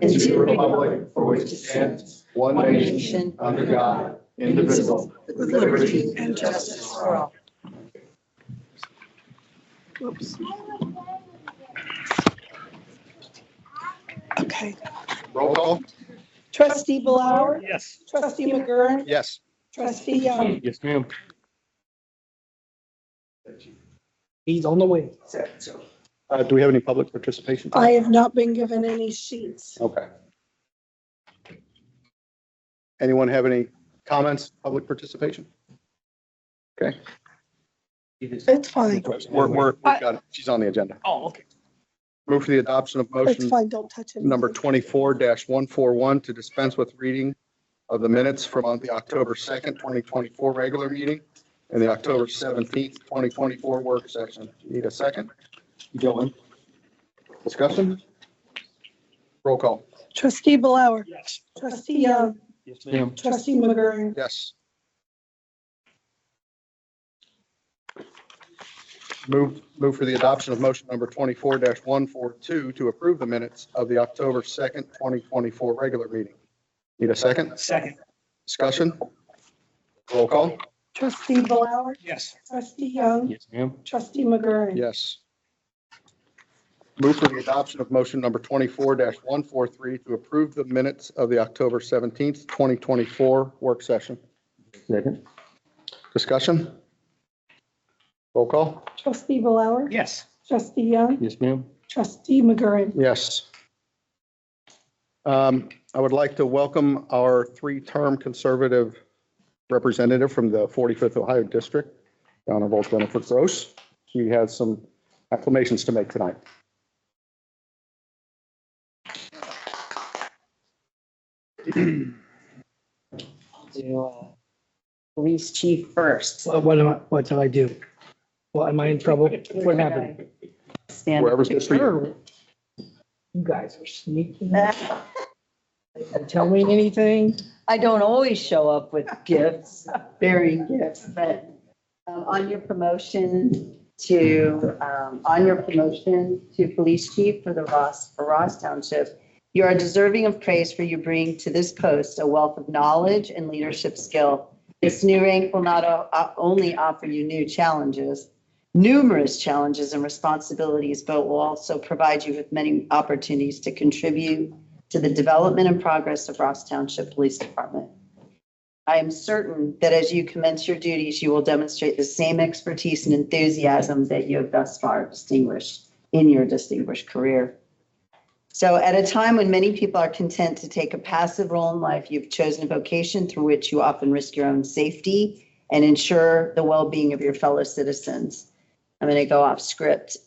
and to the republic for which it stands, one nation, under God, indivisible, with liberty and justice for all. Oops. Okay. Roll call. Trustee Blower, Yes. trustee McGurran, Yes. trustee Young. Yes, ma'am. He's on the way. Do we have any public participation? I have not been given any sheets. Okay. Anyone have any comments, public participation? Okay. It's fine. We've got it. She's on the agenda. Oh, okay. Move for the adoption of It's motion fine. Don't touch it. number 24-141 to dispense with reading of the minutes from the October 2nd, 2024 regular meeting and the October 17th, 2024 work session. Need a second? Dylan. Discussion? Roll call. Trustee Blower, Yes. trustee Young, Yes, ma'am. trustee McGurran. Yes. Move for the adoption of motion number 24-142 to approve the minutes of the October 2nd, 2024 regular meeting. Need a second? Second. Discussion? Roll call. Trustee Blower, Yes. trustee Young, Yes, ma'am. trustee McGurran. Yes. Move for the adoption of motion number 24-143 to approve the minutes of the October 17th, 2024 work session. Second. Discussion? Roll call. Trustee Blower, Yes. trustee Young, Yes, ma'am. trustee McGurran. Yes. I would like to welcome our three-term conservative representative from the 45th Ohio District, the Honorable Jennifer Gross. She has some acclamations to make tonight. Do police chief first. What did I do? Well, am I in trouble? What happened? Stand. Wherever's good for you. You guys are sneaking. Didn't tell me anything. I don't always show up with gifts, bearing gifts, but on your promotion to police chief for Ross Township, you are deserving of praise for you bring to this post a wealth of knowledge and leadership skill. This new rank will not only offer you numerous challenges and responsibilities, but will also provide you with many opportunities to contribute to the development and progress of Ross Township Police Department. I am certain that as you commence your duties, you will demonstrate the same expertise and enthusiasm that you have thus far distinguished in your distinguished career. So at a time when many people are content to take a passive role in life, you've chosen a vocation through which you often risk your own safety and ensure the well-being of your fellow citizens. I'm going to go off script.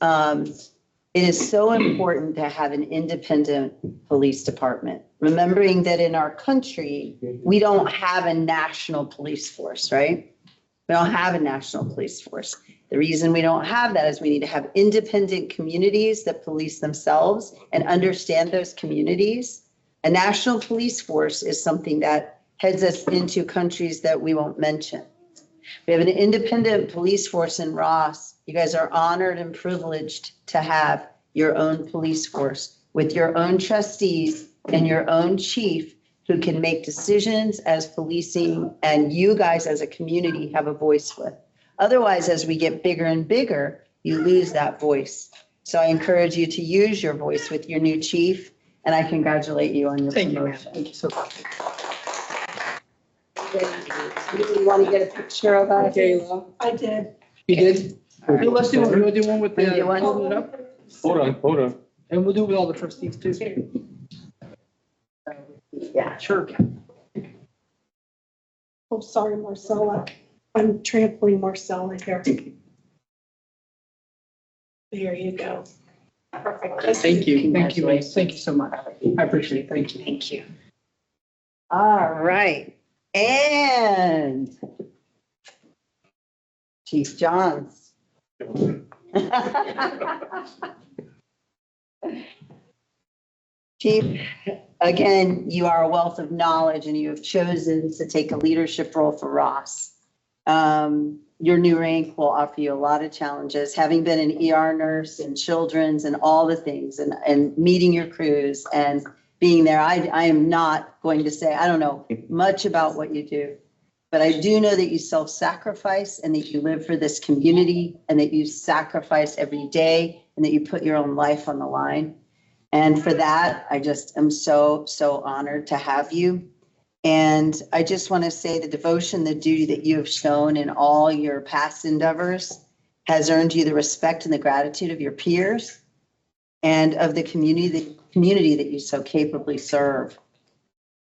It is so important to have an independent police department, remembering that in our country, we don't have a national police force, right? We don't have a national police force. The reason we don't have that is we need to have independent communities that police themselves and understand those communities. A national police force is something that heads us into countries that we won't mention. We have an independent police force in Ross. You guys are honored and privileged to have your own police force with your own trustees and your own chief who can make decisions as policing and you guys as a community have a voice with. Otherwise, as we get bigger and bigger, you lose that voice. So I encourage you to use your voice with your new chief, and I congratulate you on your promotion. Thank you so much. You want to get a picture of us? I did. You did? Hey, let's do one. You want to do one with the, Do one? holding it up? Hold on. And we'll do it with all the trustees too. Yeah. Sure. Oh, sorry, Marcella. I'm trampling Marcella here. There you go. Perfect. Thank you. Thank you, Mace. Thank you so much. I appreciate it. Thank you. Thank you. All right. And Chief Johns. Chief, again, you are a wealth of knowledge and you have chosen to take a leadership role for Ross. Your new rank will offer you a lot of challenges, having been an ER nurse and children's and all the things and meeting your crews and being there. I am not going to say, I don't know much about what you do, but I do know that you self-sacrifice and that you live for this community and that you sacrifice every day and that you put your own life on the line. And for that, I just am so, so honored to have you. And I just want to say the devotion, the duty that you have shown in all your past endeavors has earned you the respect and the gratitude of your peers and of the community that you so capably serve.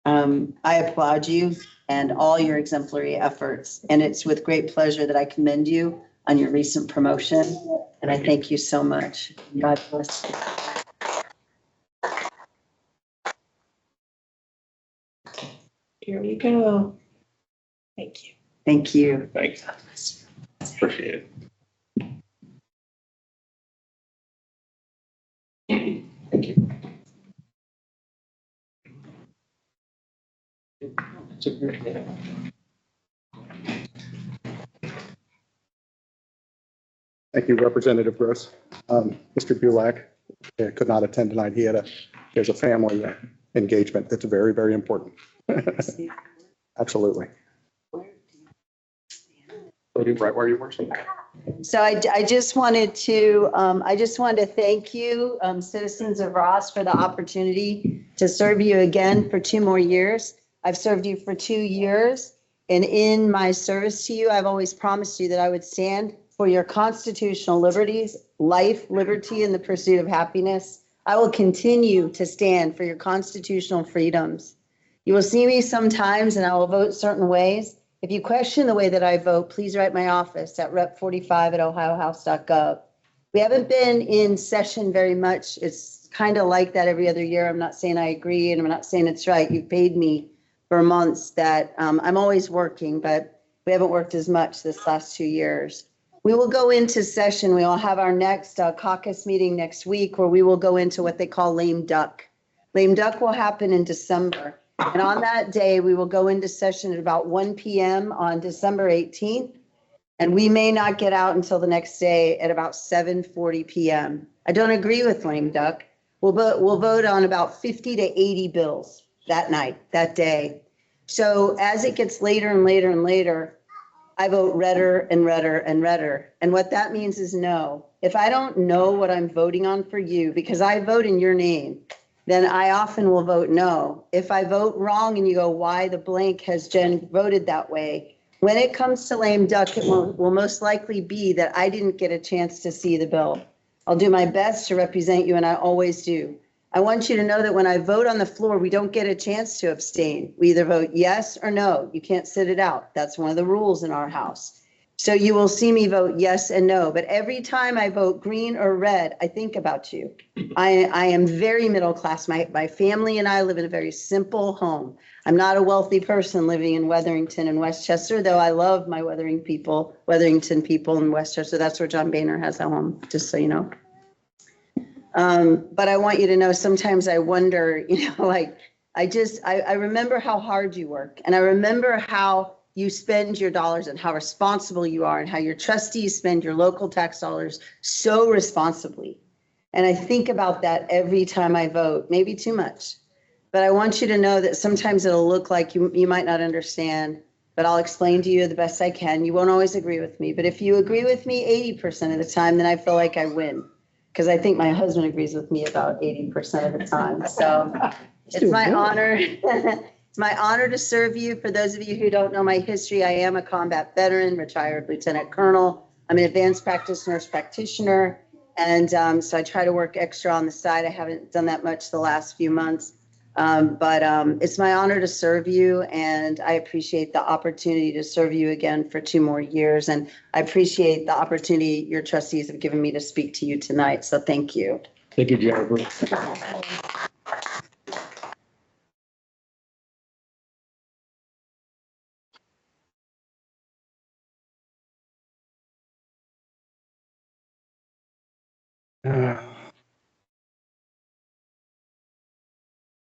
I applaud you and all your exemplary efforts, and it's with great pleasure that I commend you on your recent promotion, and I thank you so much. God bless you. Here we go. Thank you. Thank you. Thanks. Appreciate it. Thank you. It's a great day. Thank you, Representative Gross. Mr. Bulak could not attend tonight. There's a family engagement that's very, very important. Absolutely. Right where you were. So I just wanted to thank you, citizens of Ross, for the opportunity to serve you again for 2 more years. I've served you for 2 years, and in my service to you, I've always promised you that I would stand for your constitutional liberties, life, liberty, and the pursuit of happiness. I will continue to stand for your constitutional freedoms. You will see me sometimes, and I will vote certain ways. If you question the way that I vote, please write my office at rep45@ohiohouse.gov. We haven't been in session very much. It's kind of like that every other year. I'm not saying I agree, and I'm not saying it's right. You've paid me for months that I'm always working, but we haven't worked as much this last 2 years. We will go into session. We will have our next caucus meeting next week where we will go into what they call lame duck. Lame duck will happen in December. And on that day, we will go into session at about 1 p.m. on December 18th. And we may not get out until the next day at about 7:40 p.m. I don't agree with lame duck. We'll vote on about 50 to 80 bills that night, that day. So as it gets later and later and later, I vote redder and redder and redder. And what that means is no. If I don't know what I'm voting on for you, because I vote in your name, then I often will vote no. If I vote wrong and you go, why the blank has Jen voted that way? When it comes to lame duck, it will most likely be that I didn't get a chance to see the bill. I'll do my best to represent you, and I always do. I want you to know that when I vote on the floor, we don't get a chance to abstain. We either vote yes or no. You can't sit it out. That's one of the rules in our house. So you will see me vote yes and no. But every time I vote green or red, I think about you. I am very middle class. My family and I live in a very simple home. I'm not a wealthy person living in Wetherington and Westchester, though I love my Wetherington people in Westchester. That's where John Boehner has a home, just so you know. But I want you to know, sometimes I wonder, I remember how hard you work, and I remember how you spend your dollars and how responsible you are and how your trustees spend your local tax dollars so responsibly. And I think about that every time I vote, maybe too much. But I want you to know that sometimes it'll look like you might not understand, but I'll explain to you the best I can. You won't always agree with me, but if you agree with me 80% of the time, then I feel like I win. Because I think my husband agrees with me about 80% of the time. So it's my honor. It's my honor to serve you. For those of you who don't know my history, I am a combat veteran, retired lieutenant colonel. I'm an advanced practice nurse practitioner. And so I try to work extra on the side. I haven't done that much the last few months. But it's my honor to serve you, and I appreciate the opportunity to serve you again for 2 more years. And I appreciate the opportunity your trustees have given me to speak to you tonight. So thank you. Thank you, Jennifer.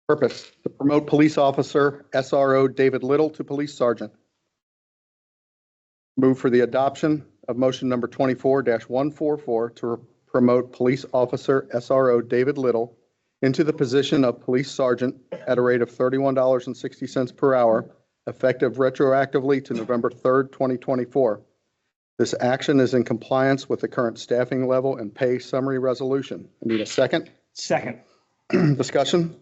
Purpose, to promote police officer SRO David Little to police sergeant. Move for the adoption of motion number 24-144 to promote police officer SRO David Little into the position of police sergeant at a rate of $31.60 per hour, effective retroactively to November 3rd, 2024. This action is in compliance with the current staffing level and pay summary resolution. I need a second. Second. Discussion?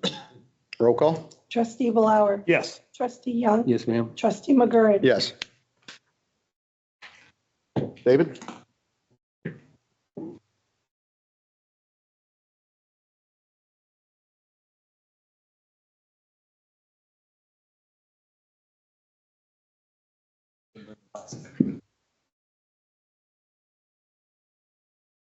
Roll call? Trustee Blower. Yes. Trustee Young. Yes, ma'am. Trustee McGurran. Yes. David?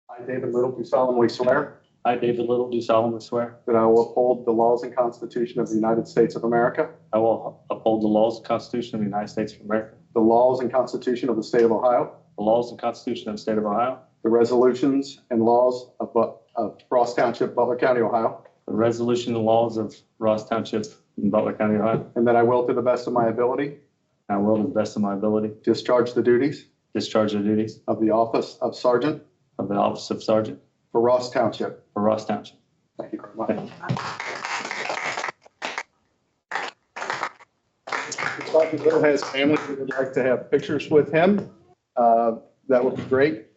I, David Little, do solemnly swear I, David Little, do solemnly swear that I will uphold the laws and Constitution of the United States of America, I will uphold the laws and Constitution of the United States of America, the laws and Constitution of the State of Ohio, the laws and Constitution of the State of Ohio, the resolutions and laws of Ross Township, Butler County, Ohio, the resolution and laws of Ross Township in Butler County, Ohio. and that I will, to the best of my ability, I will, to the best of my ability, discharge the duties discharge the duties of the office of Sergeant of the office of Sergeant for Ross Township. for Ross Township. Thank you very much. Sergeant Little has family who would like to have pictures with him. That would be great.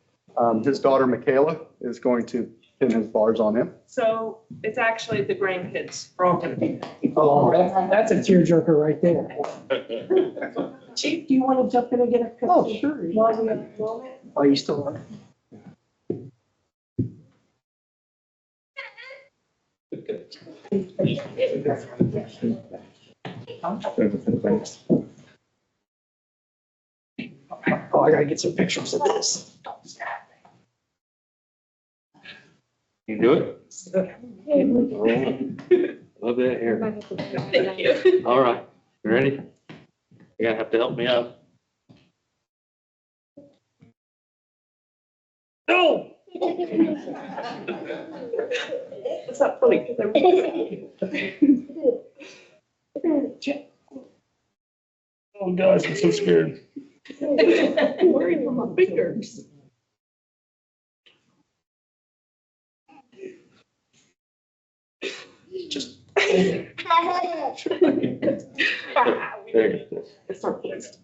His daughter Michaela is going to pin his bars on him. So it's actually the grandkids are all gonna be. Oh, that's a tearjerker right there. Chief, do you want to jump in and get a picture? Oh, sure. While we have a moment? Oh, you still on? Oh, I gotta get some pictures of this. You do it? Love that hair. Thank you. All right, you ready? You're gonna have to help me out. No. It's not funny because I'm. Oh, guys, I'm so scared. I'm worried for my fingers. Just. There It's not pleased.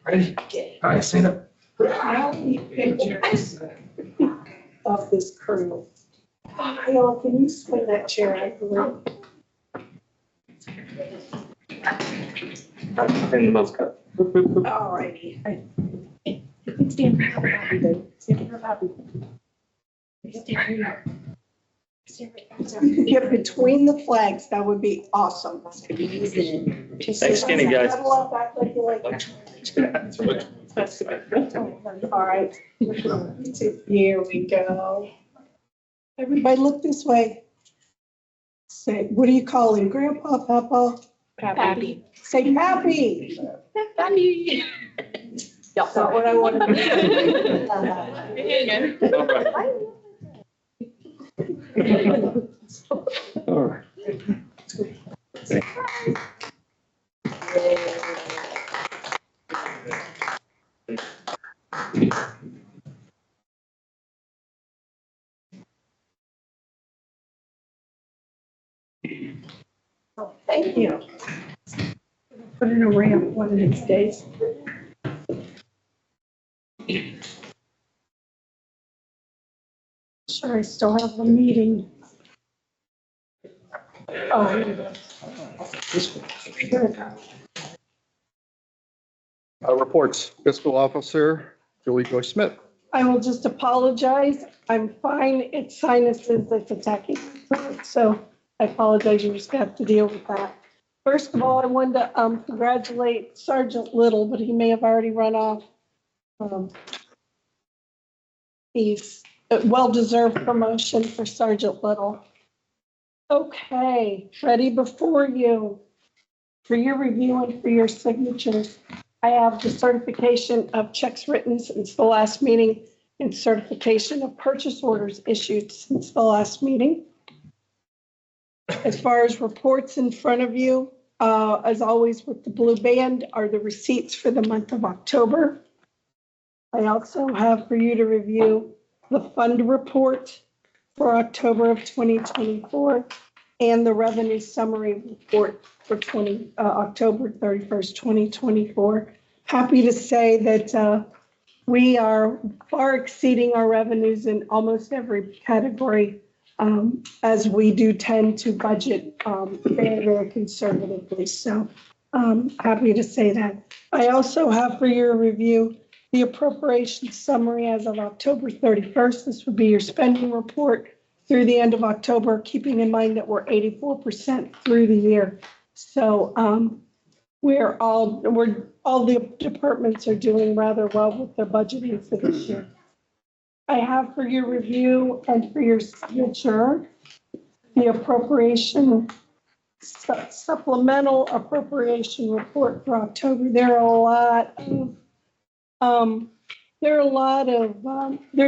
Ready? All right, stand up. I need pictures of this crew. Kayla, can you swing that chair out the room? In the most cut. All righty. Stand for happy, Dave. Stand for happy. Get between the flags, that would be awesome. Thanks, skinny guys. Huddle up, act like you like that. All right. Here we go. Everybody look this way. Say, what do you call him? Grandpa, Papa? Pappy. Say Pappy. Pappy. That's not what I wanted to do. All right. All right. Thank you. Put in a ramp one of these days. Sure, I still have the meeting. Oh, here it is. Here it goes. Reports, fiscal officer Julie Joyce Smith. I will just apologize. I'm fine. It's sinuses that's attacking me. So I apologize. You just have to deal with that. First of all, I wanted to congratulate Sergeant Little, but he may have already run off. He's a well-deserved promotion for Sergeant Little. Okay, ready before you for your review and for your signatures. I have the certification of checks written since the last meeting and certification of purchase orders issued since the last meeting. As far as reports in front of you, as always with the blue band, are the receipts for the month of October. I also have for you to review the fund report for October of 2024 and the revenue summary report for October 31st, 2024. Happy to say that we are far exceeding our revenues in almost every category, as we do tend to budget very, very conservatively. So happy to say that. I also have for your review the appropriation summary as of October 31st. This would be your spending report through the end of October, keeping in mind that we're 84% through the year. So all the departments are doing rather well with their budgeting for this year. I have for your review and for your signature the appropriation supplemental appropriation report for October. There's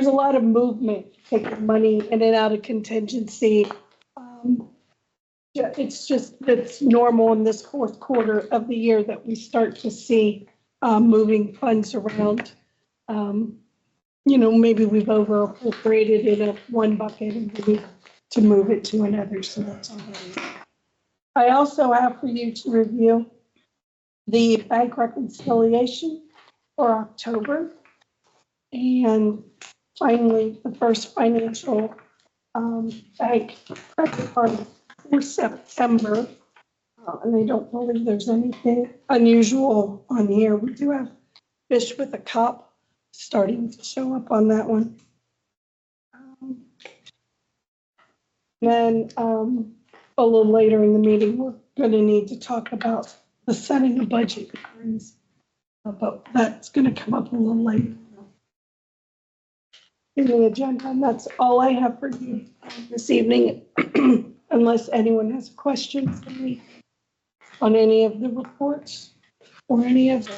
a lot of movement, taking money in and out of contingency. It's normal in this fourth quarter of the year that we start to see moving funds around. Maybe we've over appropriated in one bucket and we need to move it to another. So that's all that is. I also have for you to review the bank reconciliation for October. And finally, the first financial bank credit card for September. And I don't believe there's anything unusual on here. We do have fish with a cup starting to show up on that one. Then a little later in the meeting, we're going to need to talk about the setting of budget hearings, but that's going to come up a little later in the agenda. And that's all I have for you this evening, unless anyone has a question for me on any of the reports or any of the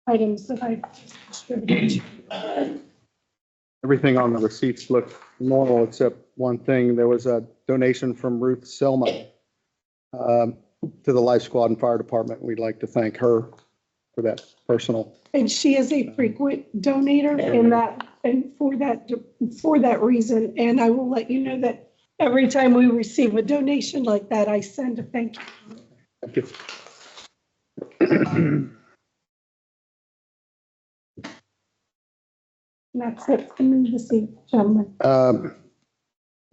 items that I distributed to you. Everything on the receipts looked normal except one thing. There was a donation from Ruth Selma to the Life Squad and Fire Department. We'd like to thank her for that personal. And she is a frequent donator in that, and for that reason. And I will let you know that every time we receive a donation like that, I send a thank you. Thank you. And that's it for me this evening, gentlemen.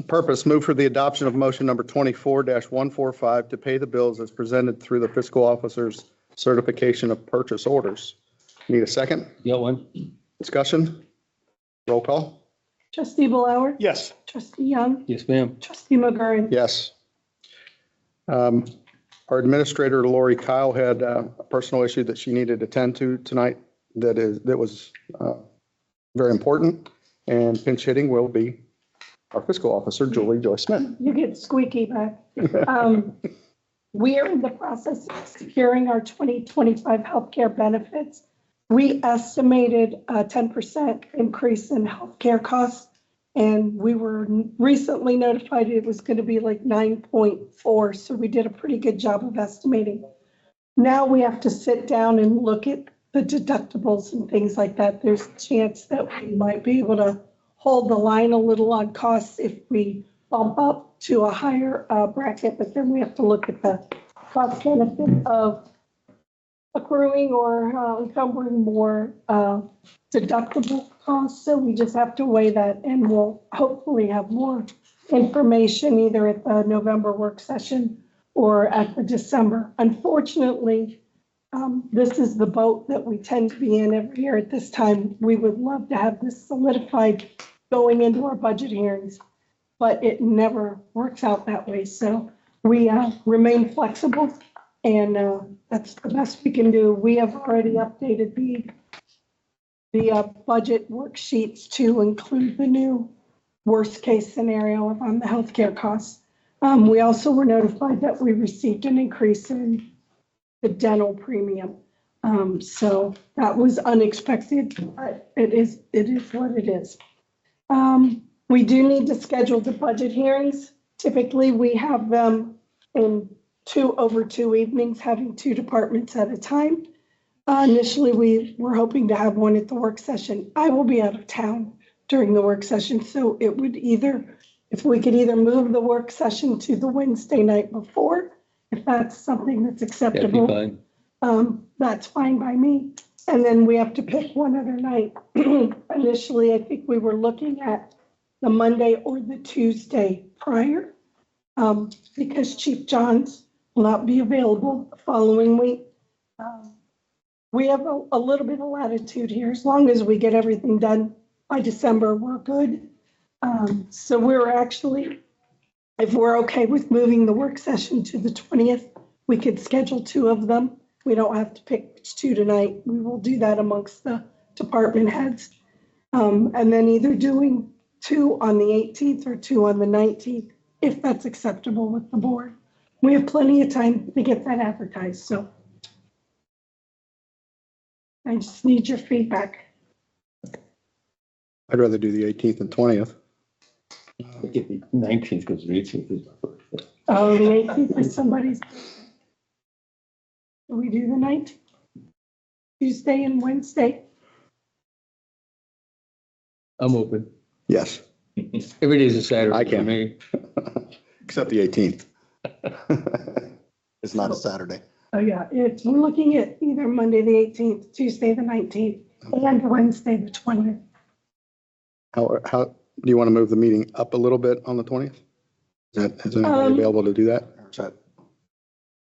Purpose, move for the adoption of motion number 24-145 to pay the bills as presented through the fiscal officer's certification of purchase orders. Need a second? Got one? Discussion? Roll call? Trustee Blower? Yes. Trustee Young? Yes, ma'am. Trustee McGurran? Yes. Our administrator, Lori Kyle, had a personal issue that she needed to attend to tonight that was very important, and pinch hitting will be our fiscal officer, Julie Joy Smith. You get squeaky back. We are in the process of securing our 2025 healthcare benefits. We estimated a 10% increase in healthcare costs, and we were recently notified it was going to be like 9.4. So we did a pretty good job of estimating. Now we have to sit down and look at the deductibles and things like that. There's a chance that we might be able to hold the line a little on costs if we bump up to a higher bracket, but then we have to look at the cost benefit of accruing or encumbering more deductible costs. So we just have to weigh that, and we'll hopefully have more information either at the November work session or at the December. Unfortunately, this is the boat that we tend to be in every year at this time. We would love to have this solidified going into our budget hearings, but it never works out that way. So we remain flexible, and that's the best we can do. We have already updated the budget worksheets to include the new worst case scenario on the healthcare costs. We also were notified that we received an increase in the dental premium. So that was unexpected, but it is what it is. We do need to schedule the budget hearings. Typically, we have them in over 2 evenings, having 2 departments at a time. Initially, we were hoping to have one at the work session. I will be out of town during the work session. So it would either, if we could either move the work session to the Wednesday night before, if that's something that's acceptable. That's fine by me. And then we have to pick one other night. Initially, I think we were looking at the Monday or the Tuesday prior, because Chief Johns will not be available the following week. We have a little bit of latitude here. As long as we get everything done by December, we're good. So we're actually, if we're okay with moving the work session to the 20th, we could schedule 2 of them. We don't have to pick which 2 tonight. We will do that amongst the department heads. And then either doing 2 on the 18th or 2 on the 19th, if that's acceptable with the board. We have plenty of time to get that advertised, so I just need your feedback. I'd rather do the 18th and 20th. Get the 19th because the 18th is. Oh, the 18th is somebody's. Do we do the 19th? Tuesday and Wednesday? I'm open. Yes, Every day's a Saturday. I can. for me. except the 18th. It's not a Saturday. Oh, yeah, we're looking at either Monday, the 18th, Tuesday, the 19th, and Wednesday, the 20th. How, do you want to move the meeting up a little bit on the 20th? Is anybody available to do that? Or is that?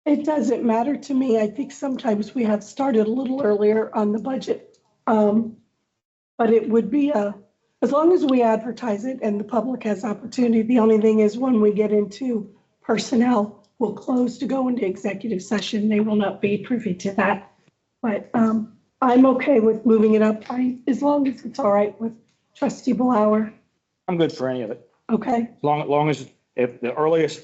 It doesn't matter to me. I think sometimes we have started a little earlier on the budget. But it would be as long as we advertise it and the public has opportunity, the only thing is when we get into personnel, we'll close to go into executive session. They will not be privy to that. But I'm okay with moving it up, as long as it's all right with Trustee Blower. I'm good for any of it. Okay, Long as, if the earliest,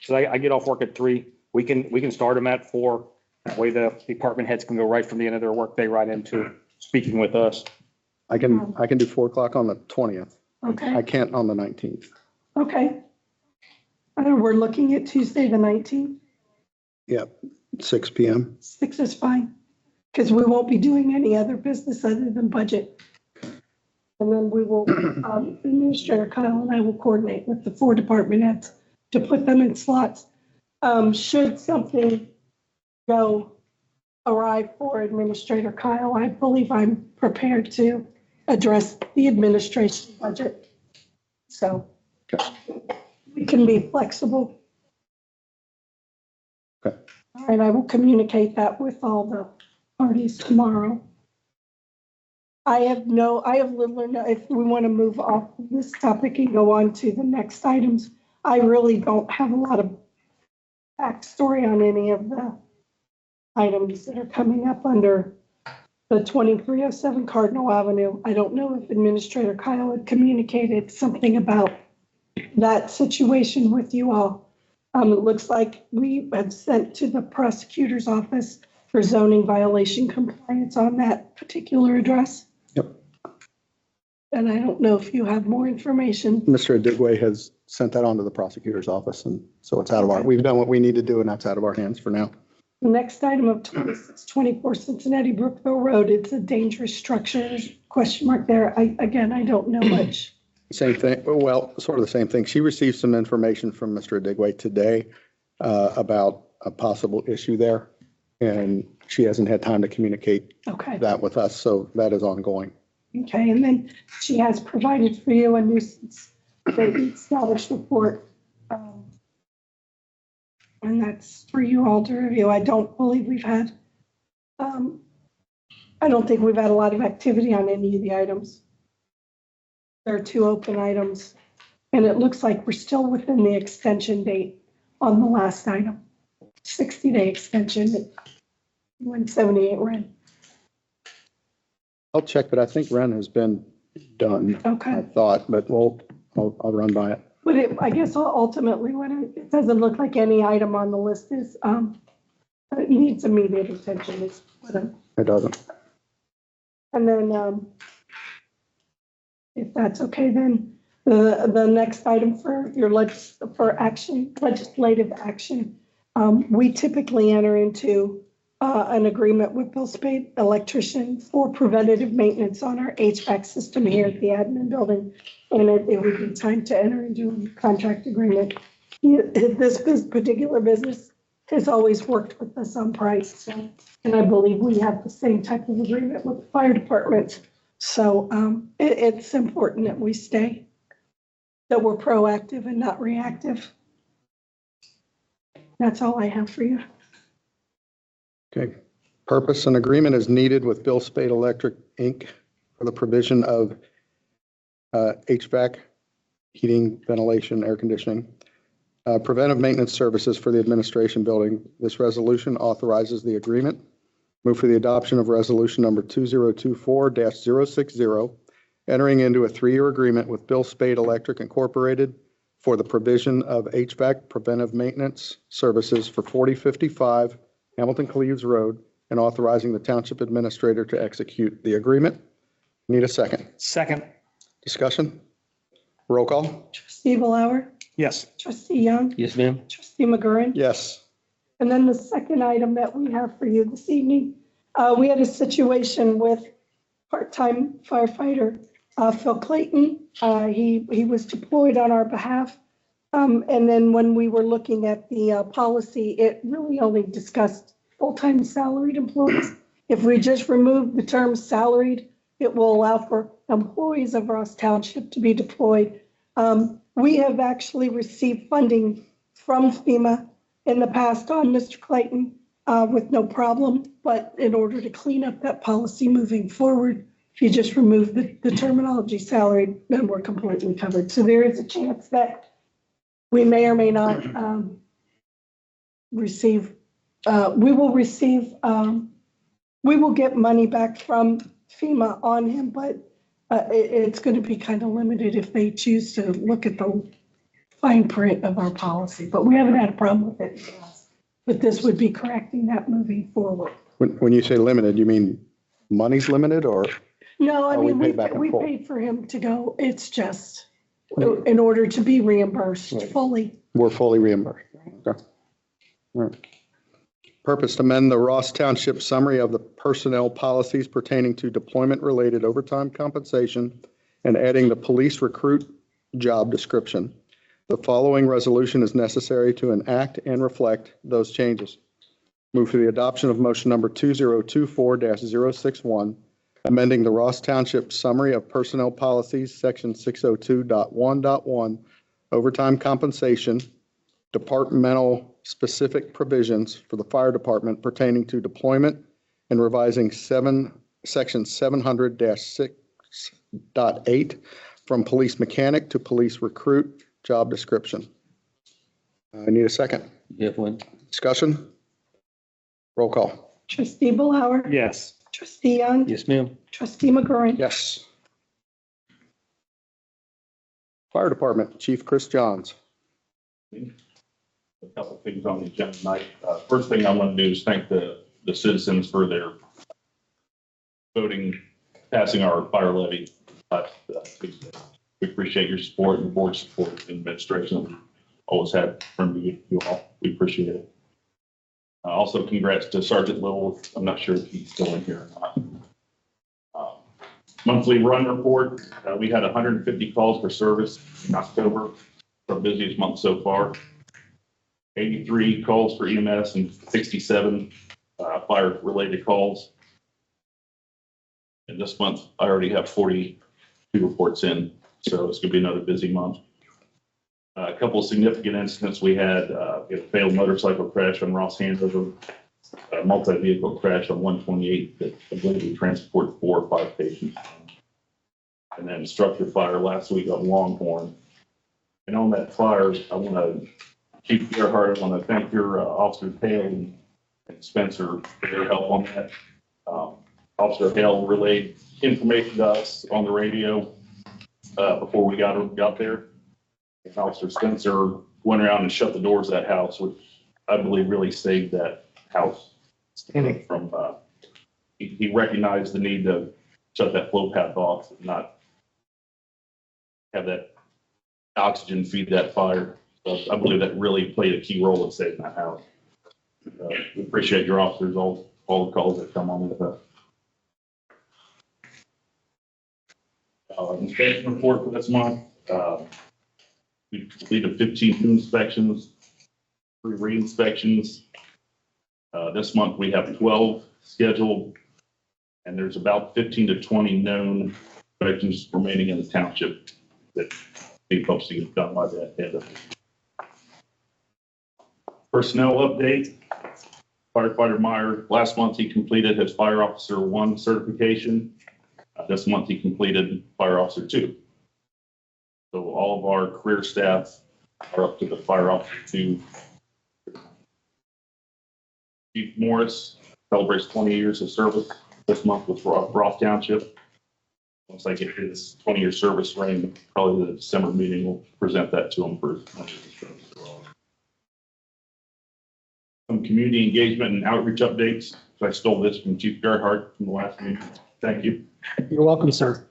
so I get off work at 3, we can start them at 4. That way the department heads can go right from the end of their workday right into speaking with us. I can do 4 o'clock on the 20th. I okay, can't on the 19th. okay. We're looking at Tuesday, the 19th. Yep, 6 PM. 6 is fine, because we won't be doing any other business other than budget. And then we will, Administrator Kyle and I will coordinate with the 4 department heads to put them in slots. Should something go awry for Administrator Kyle, I believe I'm prepared to address the administration budget. So we can be flexible. Okay. All right, I will communicate that with all the parties tomorrow. I have little or no, if we want to move off this topic and go on to the next items, I really don't have a lot of backstory on any of the items that are coming up under the 2307 Cardinal Avenue. I don't know if Administrator Kyle had communicated something about that situation with you all. It looks like we have sent to the prosecutor's office for zoning violation compliance on that particular address. Yep. And I don't know if you have more information. Mr. Adigwe has sent that on to the prosecutor's office, and so it's out of we've done what we need to do, and that's out of our hands for now. The next item of 2624 Cincinnati Brookville Road, it's a dangerous structure. There's a question mark there. I don't know much. Same thing, well, sort of the same thing. She received some information from Mr. Adigwe today about a possible issue there, and she hasn't had time to communicate Okay. that with us, so that is ongoing. Okay, and then she has provided for you a nuisance status report. And that's for you all to review. I don't believe we've had, I don't think we've had a lot of activity on any of the items. There are 2 open items, and it looks like we're still within the extension date on the last item. 60-day extension at 178 Ren. I'll check, but I think Ren has been done, I Okay. thought, but I'll run by it. But I guess ultimately, it doesn't look like any item on the list is, it needs immediate attention. It doesn't. And then, if that's okay, then the next item for your legislative action, we typically enter into an agreement with Bill Spade Electrician for preventative maintenance on our HVAC system here at the admin building. And it would be time to enter into a contract agreement. This particular business has always worked with us on price. So, and I believe we have the same type of agreement with the fire department. So it's important that we stay, that we're proactive and not reactive. That's all I have for you. Okay. Purpose and agreement is needed with Bill Spade Electric, Inc. for the provision of HVAC, heating, ventilation, air conditioning, preventive maintenance services for the administration building. This resolution authorizes the agreement. Move for the adoption of resolution number 2024-060, entering into a 3-year agreement with Bill Spade Electric Incorporated for the provision of HVAC preventive maintenance services for 4055 Hamilton Cleves Road, and authorizing the township administrator to execute the agreement. Need a second. Second. Discussion? Roll call? Trustee Blower, Yes. trustee Young, Yes, ma'am. trustee McGurran. Yes. And then the second item that we have for you this evening, we had a situation with part-time firefighter Phil Clayton. He was deployed on our behalf. And then when we were looking at the policy, it really only discussed full-time salaried employees. If we just remove the term salaried, it will allow for employees of Ross Township to be deployed. We have actually received funding from FEMA in the past on Mr. Clayton with no problem. But in order to clean up that policy moving forward, if you just remove the terminology salaried, then we're completely covered. So there is a chance that we may or may not receive, we will get money back from FEMA on him, but it's going to be kind of limited if they choose to look at the fine print of our policy. But we haven't had a problem with it. But this would be correcting that moving forward. When you say limited, you mean money's limited, or? No, I Oh, we mean, pay back in we full. paid for him to go. It's just in order to be reimbursed Right. fully. We're fully reimbursed. Okay. All right. Purpose to amend the Ross Township summary of the personnel policies pertaining to deployment-related overtime compensation and adding the police recruit job description. The following resolution is necessary to enact and reflect those changes. Move for the adoption of motion number 2024-061, amending the Ross Township Summary of Personnel Policies, Section 602.1.1, overtime compensation, departmental specific provisions for the fire department pertaining to deployment, and revising Section 700-6.8 from police mechanic to police recruit job description. I need a second. You have one? Discussion? Roll call. Trustee Blower, Yes. trustee Young, Yes, ma'am. trustee McGurran. Yes. Fire Department, Chief Chris Johns. A couple things on the agenda tonight. First thing I want to do is thank the citizens for their voting, passing our fire levy. Tuesday. We appreciate your support and board support and administration that we always had from you all. We appreciate it. Also, congrats to Sergeant Little. I'm not sure if he's still in here or not. Monthly run report. We had 150 calls for service in October, our busiest month so far. 83 calls for EMS and 67 fire-related calls. And this month, I already have 42 reports in, so it's going to be another busy month. A couple of significant incidents we had a failed motorcycle crash on Ross Handover, a multi-vehicle crash on 128 that I believe we transport 4 or 5 patients. And then structure fire last week on Longhorn. And on that fire, I want to, Chief Gerhardt, I want to thank your Officer Hale and Spencer for their help on that. Officer Hale relayed information to us on the radio before we got there. And Officer Spencer went around and shut the doors of that house, which I believe really saved that house from, he recognized the need to shut that flow path off and not have that oxygen feed that fire. So I believe that really played a key role in saving that house. We appreciate your officers all all the calls that come on with that. Inspection report for this month. We completed 15 new inspections, 3 re-inspections. This month we have 12 scheduled, and there's about 15 to 20 known inspections remaining in the township that we hope to get done by the end of it. Personnel update. Firefighter Meyer, last month he completed his Fire Officer 1 certification. This month he completed Fire Officer 2. So all of our career staff are up to the Fire Officer 2. Chief Morris celebrates 20 years of service this month with Roth Township. Once I get his 20-year service ring, probably the December meeting, we'll present that to him for his 20 years of service as well. Some community engagement and outreach updates. So I stole this from Chief Gerhardt from the last meeting. Thank you. You're welcome, sir.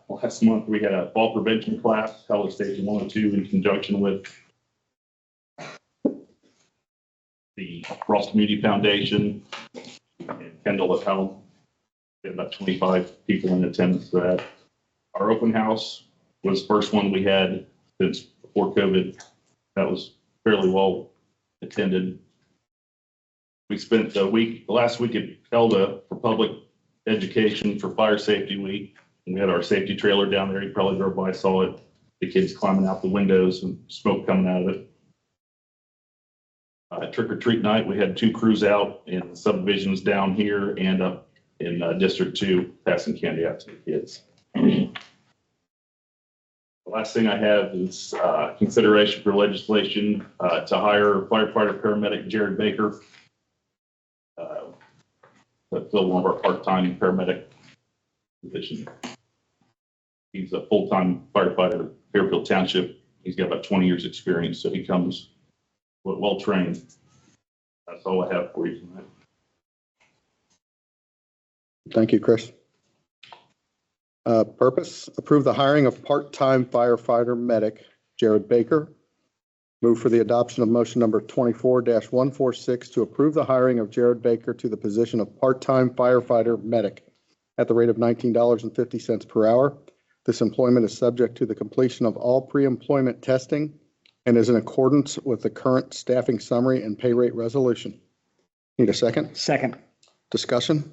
Last month, we had a fall prevention class, held at Station 1 and 2 in conjunction with the Ross Community Foundation and Kendall at home. We had about 25 people in attendance for that. Our open house was the first one we had since before COVID. That was fairly well attended. We spent the last week at Felda for public education for Fire Safety Week. And we had our safety trailer down there. You probably drove by, saw it. The kids climbing out the windows and smoke coming out of it. Trick or treat night, we had 2 crews out in subdivisions down here and up in District 2, passing candy out to the kids. The last thing I have is consideration for legislation to hire firefighter paramedic Jared Baker. To fill one of our part-time paramedic positions. He's a full-time firefighter, Fairfield Township. He's got about 20 years experience, so he comes well-trained. That's all I have for you tonight. Thank you, Chris. Purpose, approve the hiring of part-time firefighter medic Jared Baker. Move for the adoption of motion number 24-146 to approve the hiring of Jared Baker to the position of part-time firefighter medic at the rate of $19.50 per hour. This employment is subject to the completion of all pre-employment testing and is in accordance with the current staffing summary and pay rate resolution. Need a second? Second. Discussion?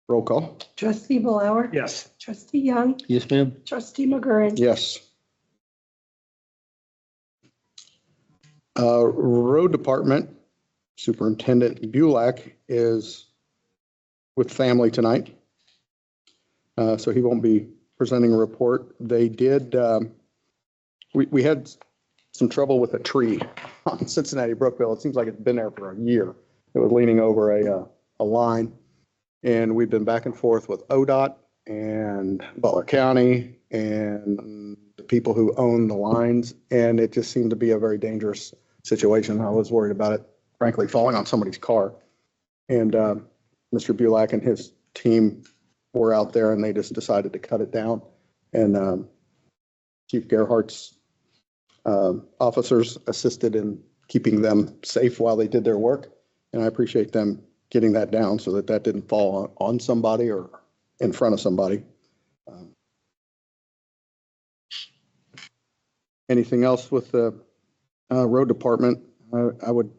Roll call. Trustee Blower? Yes. Trustee Young? Yes, ma'am. Trustee McGurran? Yes. Road Department Superintendent Bulak is with family tonight, so he won't be presenting a report. They did, we had some trouble with a tree on Cincinnati Brookville. It seems like it's been there for a year. It was leaning over a line, and we've been back and forth with ODOT and Butler County and the people who own the lines, and it just seemed to be a very dangerous situation. I was worried about it, frankly, falling on somebody's car. And Mr. Bulak and his team were out there, and they just decided to cut it down. And Chief Gerhardt's officers assisted in keeping them safe while they did their work. And I appreciate them getting that down so that that didn't fall on somebody or in front of somebody. Anything else with the road department? I would,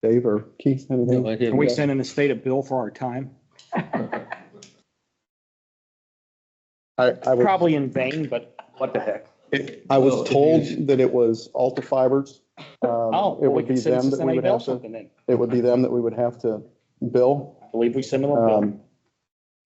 Dave or Keith, anything? No, I Can we send in a state a bill for our time? I would, Probably in vain, but what the heck? I was told that it was Alta Fibers. Oh, It well, we would be could send them that we Cincinnati would Bell have to, something then. it would be them that we would have to bill. I believe we send them a bill.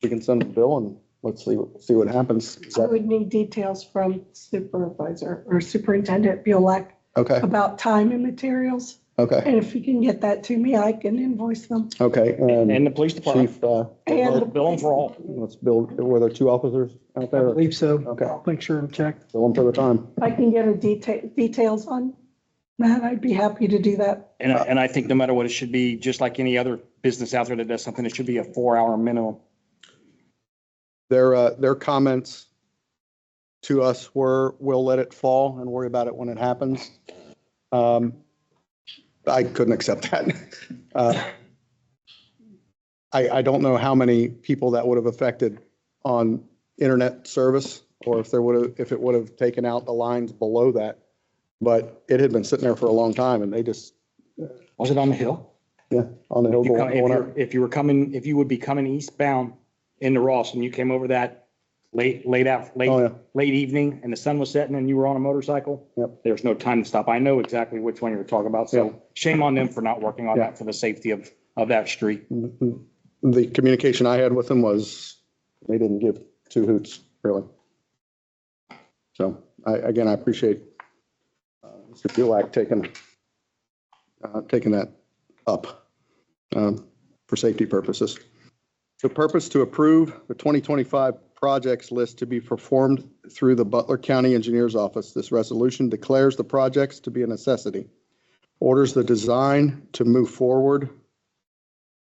We can send a bill and let's see what happens. Is I that would need details from supervisor or Superintendent Bulak okay? about time and materials. Okay, And if you can get that to me, I can invoice them. okay. And the police department, Chief, And bill them for all. let's build, were there 2 officers out I there? believe so. Okay, I'll make sure and check. bill them for the time. if I can get a details on that, I'd be happy to do that. And I think no matter what, it should be just like any other business out there that does something, it should be a 4-hour minimum. Their comments to us were, we'll let it fall and worry about it when it happens. I couldn't accept that. I don't know how many people that would have affected on internet service, or if it would have taken out the lines below that. But it had been sitting there for a long time, and they just, Was it on the hill? yeah, on the hill If you come- going up. if you were coming, if you would be coming eastbound into Ross and you came over that late Oh, yeah. late evening and the sun was setting and you were on a motorcycle. Yep. There's no time to stop. I know exactly which one you're talking about. Yeah. So shame on them for not working on Yeah. that for the safety of that street. The communication I had with them was they didn't give two hoots, really. So again, I appreciate Mr. Bulak taking that up for safety purposes. The purpose to approve the 2025 projects list to be performed through the Butler County Engineers Office. This resolution declares the projects to be a necessity, orders the design to move forward,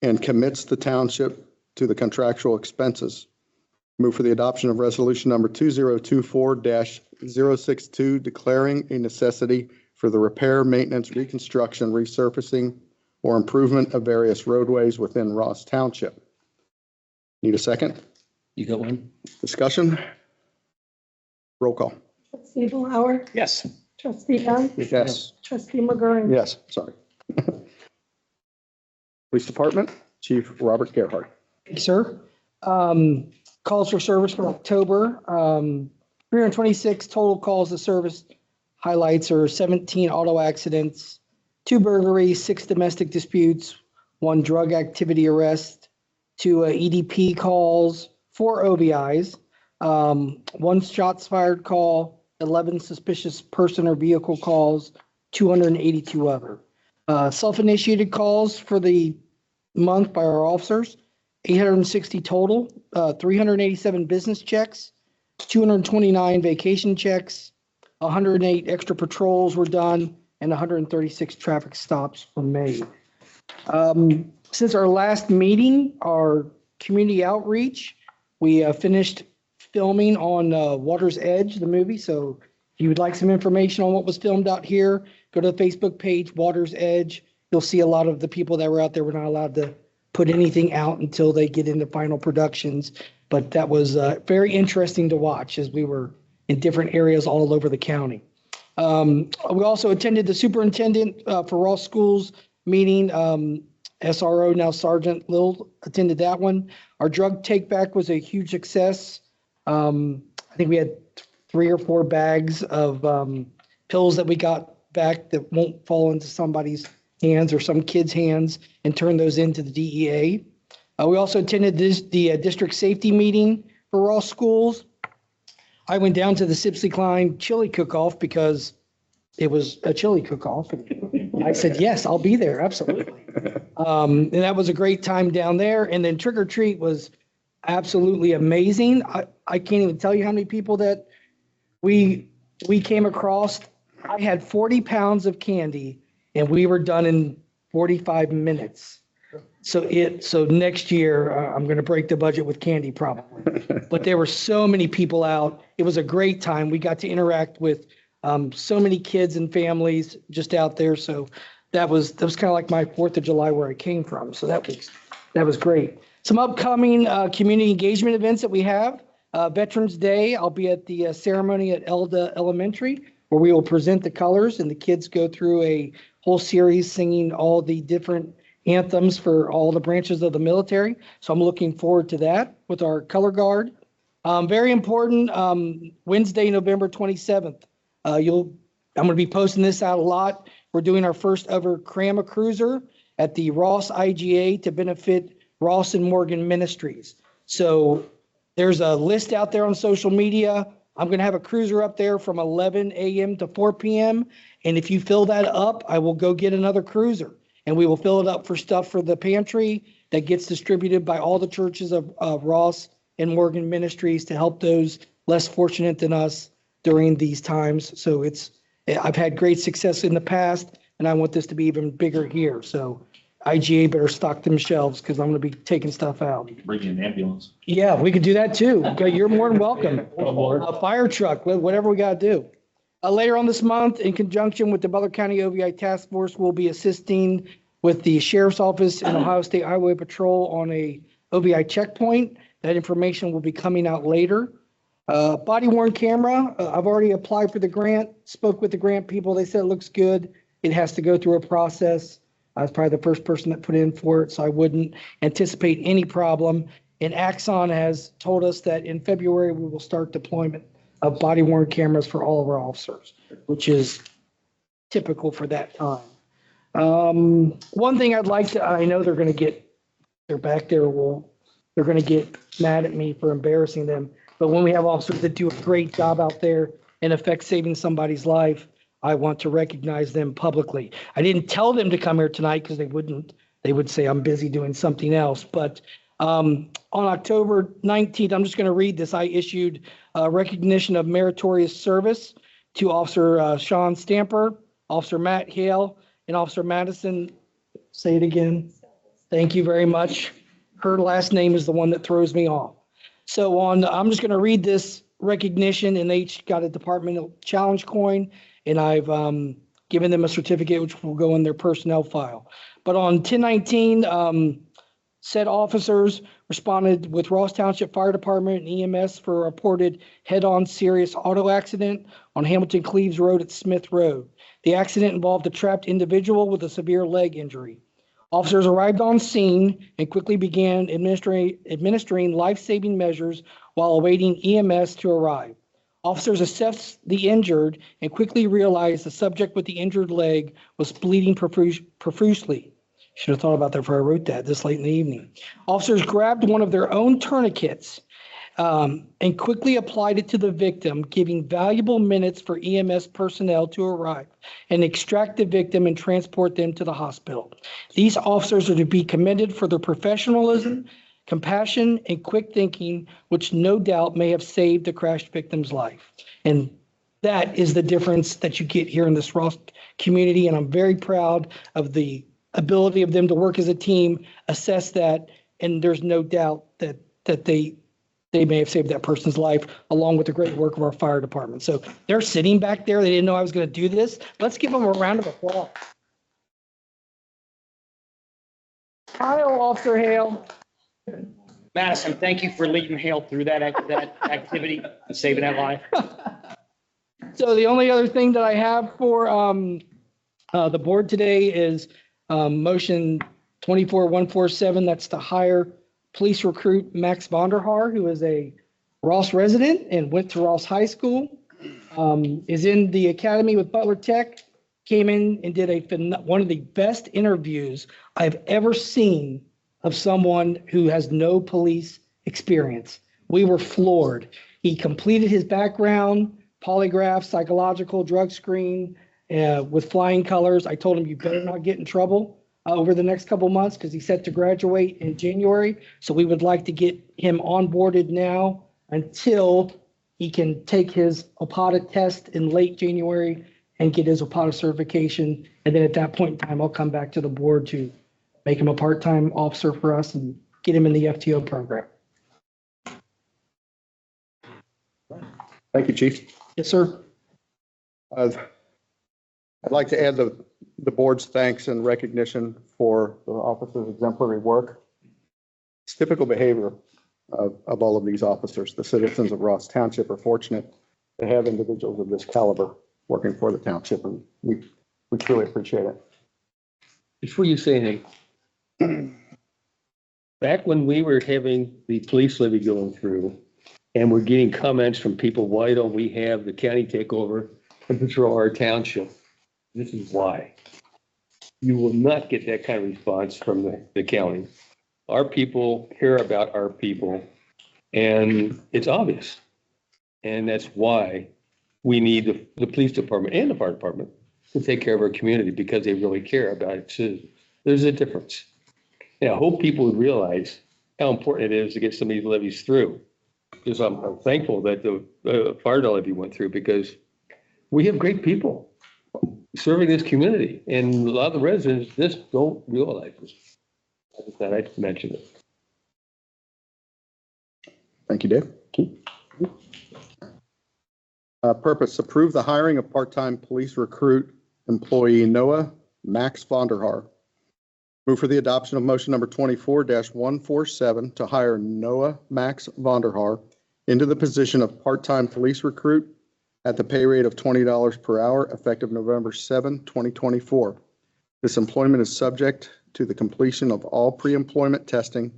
and commits the township to the contractual expenses. Move for the adoption of resolution number 2024-062, declaring a necessity for the repair, maintenance, reconstruction, resurfacing, or improvement of various roadways within Ross Township. Need a second? You got one? Discussion? Roll call. Trustee Lauer, Yes. trustee Young, Yes. trustee McGurran. Yes, sorry. Police Department, Chief Robert Gerhart. Thank you, sir. Calls for service for October. 326 total calls to service. Highlights are 17 auto accidents, 2 burglaries, 6 domestic disputes, 1 drug activity arrest, 2 EDP calls, 4 OBIs, 1 shots fired call, 11 suspicious person or vehicle calls, 282 other. Self-initiated calls for the month by our officers, 860 total, 387 business checks, 229 vacation checks, 108 extra patrols were done, and 136 traffic stops were made. Since our last meeting, our community outreach, we finished filming on Water's Edge, the movie. So if you would like some information on what was filmed out here, go to the Facebook page, Water's Edge. You'll see a lot of the people that were out there were not allowed to put anything out until they get into final productions. But that was very interesting to watch as we were in different areas all over the county. We also attended the superintendent for Ross Schools meeting. SRO, now Sergeant Lil, attended that one. Our drug take back was a huge success. I think we had 3 or 4 bags of pills that we got back that won't fall into somebody's hands or some kid's hands, and turn those into the DEA. We also attended the district safety meeting for Ross Schools. I went down to the Sipsley Klein chili cook-off because it was a chili cook-off. I said, yes, I'll be there, absolutely. And that was a great time down there. And then trick or treat was absolutely amazing. I can't even tell you how many people that we came across. I had 40 pounds of candy and we were done in 45 minutes. So next year, I'm going to break the budget with candy probably. But there were so many people out. It was a great time. We got to interact with so many kids and families just out there. So that was kind of like my 4th of July where I came from. So that was great. Some upcoming community engagement events that we have. Veterans Day, I'll be at the ceremony at Elda Elementary where we will present the colors and the kids go through a whole series singing all the different anthems for all the branches of the military. So I'm looking forward to that with our color guard. Very important, Wednesday, November 27th. I'm going to be posting this out a lot. We're doing our first ever Cram a Cruiser at the Ross IGA to benefit Ross and Morgan Ministries. So there's a list out there on social media. I'm going to have a cruiser up there from 11 a.m. to 4 p.m. And if you fill that up, I will go get another cruiser. And we will fill it up for stuff for the pantry that gets distributed by all the churches of Ross and Morgan Ministries to help those less fortunate than us during these times. So I've had great success in the past, and I want this to be even bigger here. So IGA better stock them shelves because I'm going to be taking stuff out. Bring in an ambulance. Yeah, we could do that too. Okay, you're more than welcome. A fire truck, whatever we got to do. Later on this month, in conjunction with the Butler County OVI Task Force, we'll be assisting with the sheriff's office and Ohio State Highway Patrol on a OBI checkpoint. That information will be coming out later. Body worn camera, I've already applied for the grant, spoke with the grant people. They said it looks good. It has to go through a process. I was probably the first person that put in for it, so I wouldn't anticipate any problem. And Axon has told us that in February, we will start deployment of body worn cameras for all of our officers, which is typical for that time. One thing I'd like to, I know they're back there, they're going to get mad at me for embarrassing them. But when we have officers that do a great job out there and affect saving somebody's life, I want to recognize them publicly. I didn't tell them to come here tonight because they wouldn't. They would say I'm busy doing something else. But on October 19th, I'm just going to read this. I issued recognition of meritorious service to Officer Sean Stamper, Officer Matt Hale, and Officer Madison. Say it again. Thank you very much. Her last name is the one that throws me off. So I'm just going to read this recognition, and they each got a departmental challenge coin, and I've given them a certificate which will go in their personnel file. But on 10/19, said officers responded with Ross Township Fire Department and EMS for a reported head-on serious auto accident on Hamilton Cleves Road at Smith Road. The accident involved a trapped individual with a severe leg injury. Officers arrived on scene and quickly began administering life-saving measures while awaiting EMS to arrive. Officers assessed the injured and quickly realized the subject with the injured leg was bleeding profusely. Should have thought about that before I wrote that this late in the evening. Officers grabbed one of their own tourniquets and quickly applied it to the victim, giving valuable minutes for EMS personnel to arrive and extract the victim and transport them to the hospital. These officers are to be commended for their professionalism, compassion, and quick thinking, which no doubt may have saved the crashed victim's life. And that is the difference that you get here in this Ross community. And I'm very proud of the ability of them to work as a team, assess that, and there's no doubt that they may have saved that person's life, along with the great work of our fire department. So they're sitting back there. They didn't know I was going to do this. Let's give them a round of applause. Kyle, Officer Hale. Madison, thank you for leading Hale through that activity and saving that life. So the only other thing that I have for the board today is motion 24147. That's to hire police recruit Max Vonderhaar, who is a Ross resident and went to Ross High School, is in the academy with Butler Tech, came in and did one of the best interviews I've ever seen of someone who has no police experience. We were floored. He completed his background, polygraph, psychological, drug screen with flying colors. I told him, you better not get in trouble over the next couple months because he's set to graduate in January. So we would like to get him onboarded now until he can take his OPATA test in late January and get his OPATA certification. And then at that point in time, I'll come back to the board to make him a part-time officer for us and get him in the FTO program. Thank you, Chief. Yes, sir. I'd like to add the board's thanks and recognition for the officers' exemplary work. It's typical behavior of all of these officers. The citizens of Ross Township are fortunate to have individuals of this caliber working for the township, and we truly appreciate it. Before you say anything, back when we were having the police levy going through and we're getting comments from people, why don't we have the county take over and patrol our township? This is why. You will not get that kind of response from the county. Our people care about our people, and it's obvious. And that's why we need the police department and the fire department to take care of our community, because they really care about its citizens. There's a difference. And I hope people would realize how important it is to get some of these levies through. Because I'm thankful that the fire levy went through, because we have great people serving this community, and a lot of the residents just don't realize this. I just thought I'd mention it. Thank you, Dave. Purpose, approve the hiring of part-time police recruit employee Noah Max Vonderhaar Move for the adoption of motion number 24-147 to hire Noah Max Vonderhaar into the position of part-time police recruit at the pay rate of $20 per hour effective November 7, 2024. This employment is subject to the completion of all pre-employment testing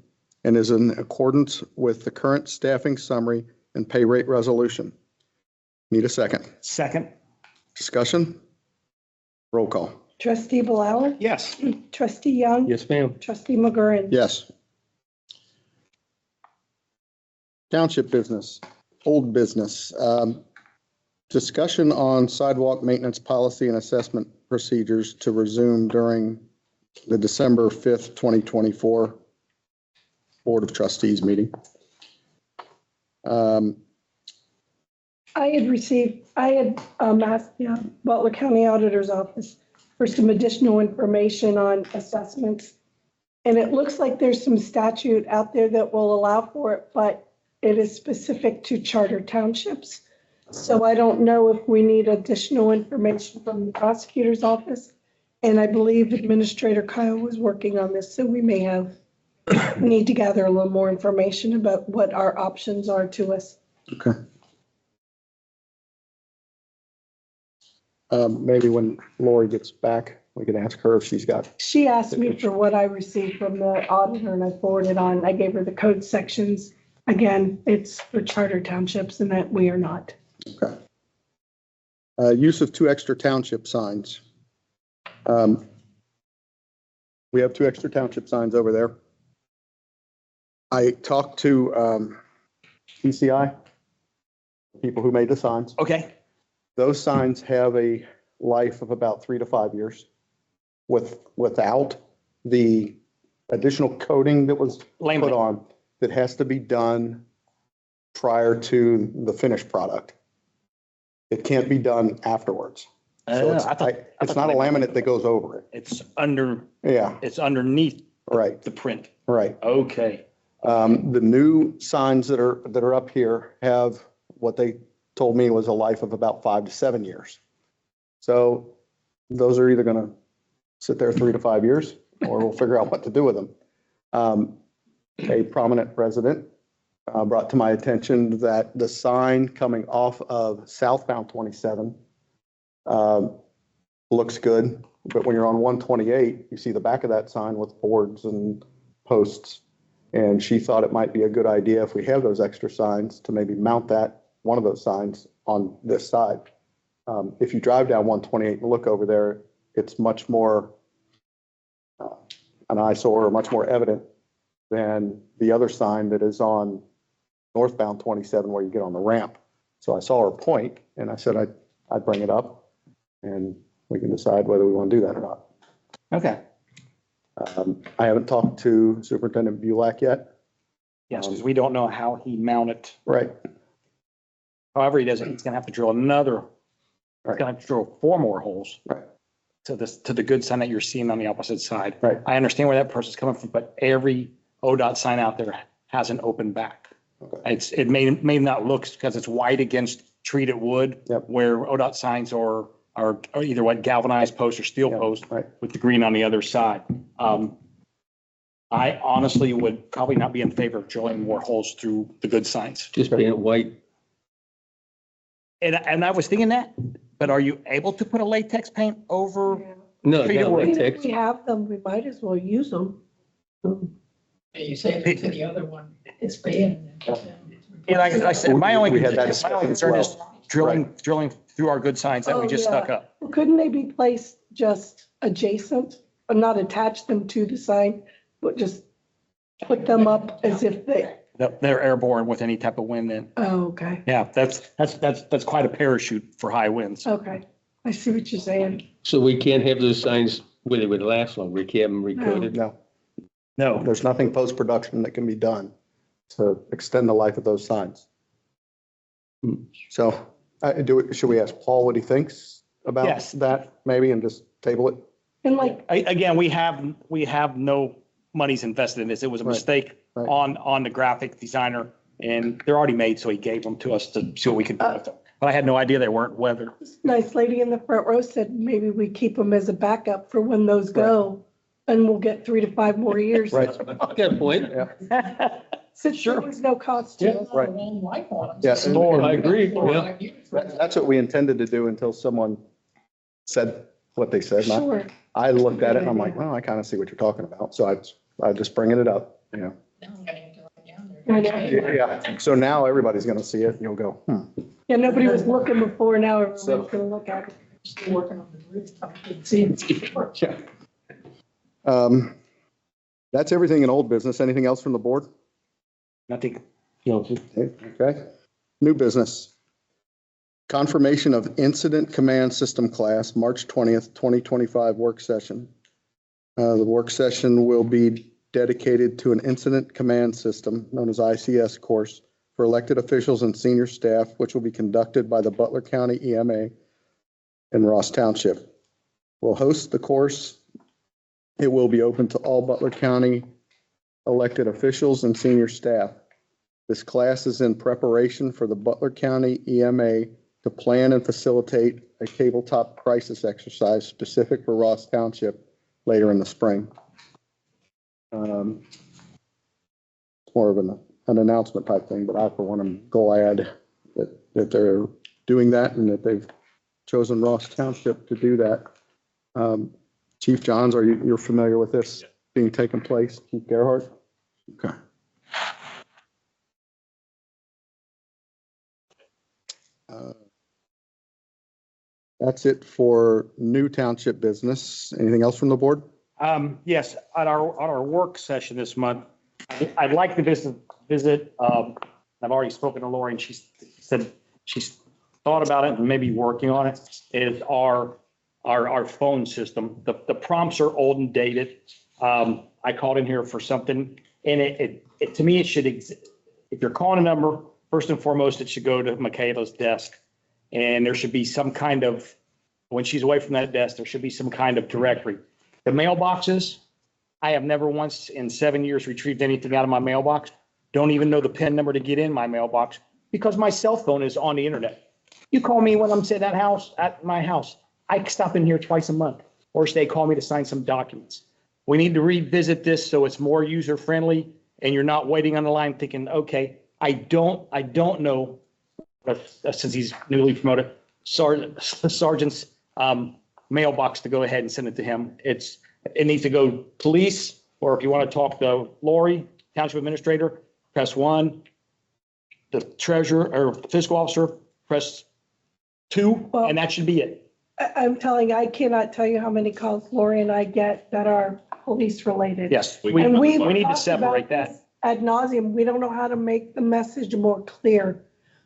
and is in accordance with the current staffing summary and pay rate resolution. Need a second. Second. Discussion? Roll call. Trustee Blower, Yes. trustee Young, Yes, ma'am. trustee McGurran. Yes. Township business, old business. Discussion on sidewalk maintenance policy and assessment procedures to resume during the December 5th, 2024 Board of Trustees meeting. I had asked the Butler County Auditor's Office for some additional information on assessments. And it looks like there's some statute out there that will allow for it, but it is specific to charter townships. So I don't know if we need additional information from the prosecutor's office. And I believe Administrator Kyle was working on this, so we may need to gather a little more information about what our options are to us. Okay. Maybe when Lori gets back, we can ask her if she's got. She asked me for what I received from the auditor and I forwarded on. I gave her the code sections. Again, it's for charter townships and that we are not. Okay. Use of 2 extra township signs. We have 2 extra township signs over there. I talked to TCI, people who made the signs. Okay. Those signs have a life of about 3 to 5 years without the additional coating that was put on that has to be done prior to the finished product. It can't be done afterwards. So it's not a laminate that goes over it. It's it's underneath Right, the print. right. Okay. The new signs that are up here have what they told me was a life of about 5 to 7 years. So those are either going to sit there 3 to 5 years, or we'll figure out what to do with them. A prominent resident brought to my attention that the sign coming off of southbound 27 looks good, but when you're on 128, you see the back of that sign with boards and posts. And she thought it might be a good idea if we have those extra signs to maybe mount one of those signs on this side. If you drive down 128 and look over there, it's much more an eyesore, or much more evident than the other sign that is on northbound 27 where you get on the ramp. So I saw her point and I said I'd bring it up and we can decide whether we want to do that or not. Okay. I haven't talked to Superintendent Bulak yet. Yes, because we don't know how he mounted. Right. However he does it, he's gonna have to drill he's gonna have to drill 4 more holes. Right. To the good sign that you're seeing on the opposite side. Right. I understand where that person's coming from, but every ODOT sign out there has an open back. Okay. It may not look because it's white against treated wood. Yep. Where ODOT signs are either what galvanized posts or steel Yeah, posts right. with the green on the other side. I honestly would probably not be in favor of drilling more holes through the good signs. Just paint it white. And I was thinking that, but are you able to put a latex paint over? No, Treated not wood. If latex. we have them, we might as well use them. You say it to the other one, it's banned. And like I said, my only We had that concern is as well. drilling through our good signs that we Oh, just yeah. stuck up. Well, couldn't they be placed just adjacent, or not attach them to the sign, but just put them up as if they, They're airborne with any type of wind then. oh, okay, Yeah, that's quite a parachute for high winds. okay. I see what you're saying. So we can't have those signs where they would last long. We can't have them recoated. No, No, there's nothing post-production that can be done to extend the life of those signs. So should we ask Paul what he thinks about Yes. that maybe and just table it? And like, again, we have no monies invested in this. It was a Right, mistake right. on the graphic designer, and they're already made, so he gave them to us to see what we could do with them. But I had no idea they weren't weathered. this nice lady in the front row said maybe we keep them as a backup for when those go. And we'll get 3 to 5 more years. Right. Good point. Since there was no cost to it. Right. Long life on them. Yeah, So and- we're I agree, four or yeah. 5 years. That's what we intended to do until someone said what they said. And Sure. I looked at it and I'm like, well, I kind of see what you're talking about. So I just bringing it up, you know. Now I'm gonna have to write down I there. know. Yeah. So now everybody's going to see it. You'll go, Yeah, nobody was looking before, now everyone's So- gonna look at it. Still working on the roof. I can see it. Yeah. That's everything in old business. Anything else from the board? Nothing. Okay. New business. Confirmation of Incident Command System class, March 20th, 2025 work session. The work session will be dedicated to an incident command system known as ICS course for elected officials and senior staff, which will be conducted by the Butler County EMA in Ross Township. We'll host the course. It will be open to all Butler County elected officials and senior staff. This class is in preparation for the Butler County EMA to plan and facilitate a tabletop crisis exercise specific for Ross Township later in the spring. It's more of an announcement type thing, but I for one am glad that they're doing that and that they've chosen Ross Township to do that. Chief Johns, you're familiar with this being taken place? Chief Gerhardt? Okay. That's it for new township business. Anything else from the board? Yes, on our work session this month, I'd like to visit, I've already spoken to Lori and she said she's thought about it and maybe working on it, is our phone system. The prompts are old and dated. I called in here for something and it to me, it should, if you're calling a number, first and foremost, it should go to Michaela's desk. And there should be some kind of, when she's away from that desk, there should be some kind of directory. The mailboxes, I have never once in 7 years retrieved anything out of my mailbox. Don't even know the PIN number to get in my mailbox because my cell phone is on the internet. You call me when I'm sitting at my house. I stop in here twice a month, or they call me to sign some documents. We need to revisit this so it's more user friendly and you're not waiting on the line thinking, okay, I don't know, since he's newly promoted, sergeant's mailbox to go ahead and send it to him. It needs to go police, or if you want to talk to Lori, township administrator, press 1. The treasurer or fiscal officer, press 2, Well- and that should be it. I cannot tell you how many calls Lori and I get that are police related. Yes, We we And we need to talked separate about that. this ad nauseum. We don't know how to make the message more clear.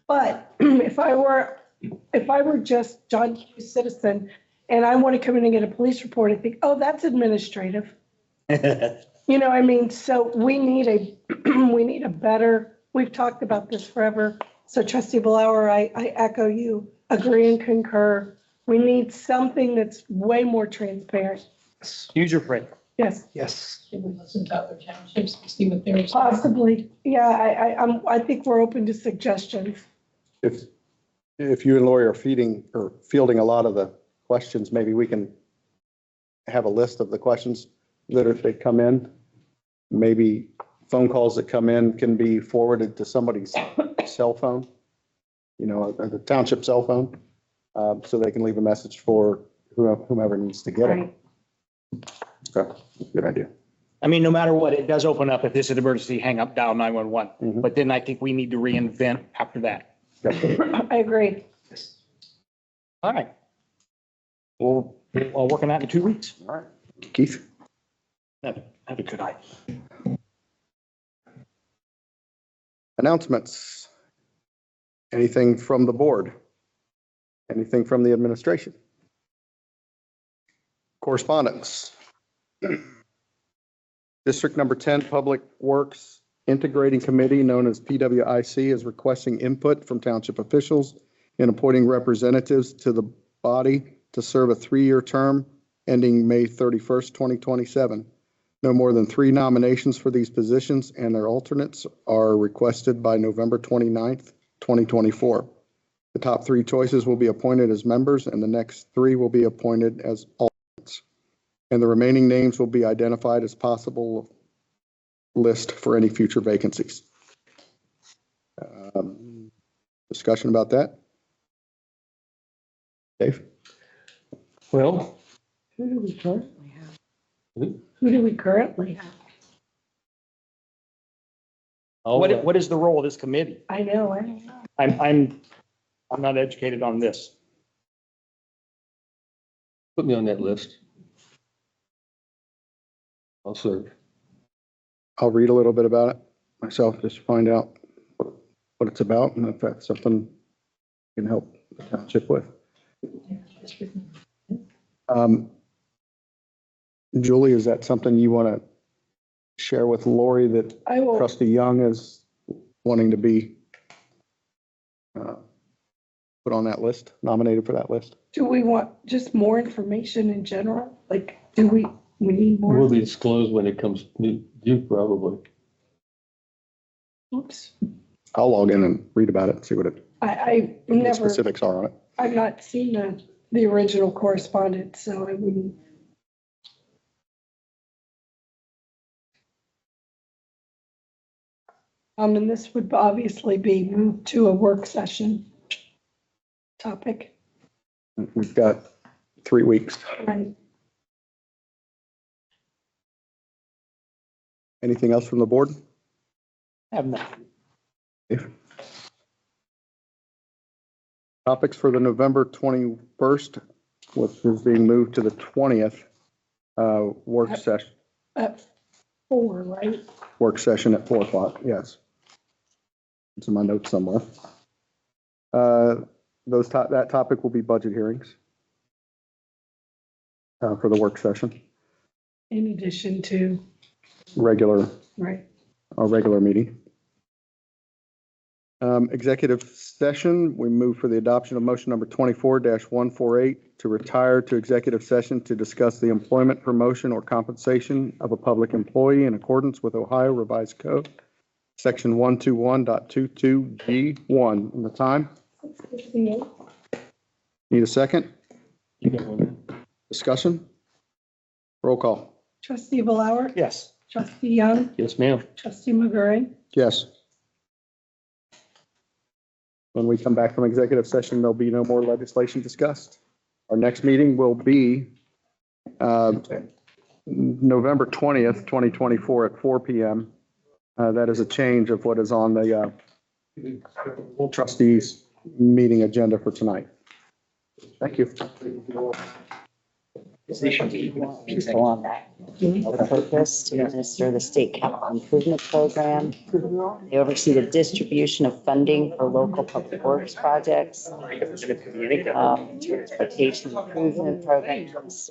But if I were just John Q. citizen and I want to come in and get a police report, I think, oh, that's administrative. You know, I mean, so we need a better, we've talked about this forever. So trustee Blower, I echo you, agree and concur. We need something that's way more transparent. User friendly. Yes, Yes. Should we listen to other townships and see what they're saying? possibly. Yeah, I think we're open to suggestions. If you and Lori are fielding a lot of the questions, maybe we can have a list of the questions that come in. Maybe phone calls that come in can be forwarded to somebody's cell phone, you know, the township cell phone, so they can leave a message for whomever needs to get it. Right. Okay, good idea. I mean, no matter what, it does open up if this is an emergency, hang up, dial 911. Mhm. But then I think we need to reinvent after that. I agree. All right. I'll work on that in 2 weeks. All right. Keith? Have a good night. Announcements? Anything from the board? Anything from the administration? Correspondence? District number 10, Public Works Integrating Committee, known as PWIC, is requesting input from township officials in appointing representatives to the body to serve a 3-year term ending May 31st, 2027. No more than 3 nominations for these positions, and their alternates are requested by November 29th, 2024. The top 3 choices will be appointed as members, and the next 3 will be appointed as alternates. and the remaining names will be identified as possible list for any future vacancies. Discussion about that? Dave? Well, Who do we currently have? Who do we currently have? What is the role of this committee? I know, I don't know. I'm not educated on this. put me on that list. I'll serve. I'll read a little bit about it myself, just to find out what it's about and if that's something can help the township with. Julie, is that something you want to share with Lori that I will, Trustee Young is wanting to be put on that list, nominated for that list? do we want just more information in general? Like, do we need Will more? be disclosed when it comes due, probably. Oops. I'll log in and read about it, see what I've the never, specifics are on it. I've not seen the original correspondence, so I wouldn't. And this would obviously be moved to a work session topic, We've got 3 weeks. right? Anything else from the board? Have nothing. Topics for the November 21st, which is being moved to the 20th, work session, At 4, right? work session at 4 o'clock, yes. It's in my notes somewhere. That topic will be budget hearings for the work session, In addition to, regular, right? our regular meeting. Executive session, we move for the adoption of motion number 24-148 to retire to executive session to discuss the employment, promotion, or compensation of a public employee in accordance with Ohio Revised Code, section 121.22G1. And the time? Need a second? You got one? Discussion? Roll call. Trustee Blower, Yes. trustee Young, Yes, ma'am. trustee McGurran. Yes. When we come back from executive session, there'll be no more legislation discussed. Our next meeting will be November 20th, 2024 at 4 p.m. That is a change of what is on the trustees meeting agenda for tonight. Thank you. People on that. The purpose to administer the state capital improvement program. They oversee the distribution of funding for local public works projects. Transportation improvement programs.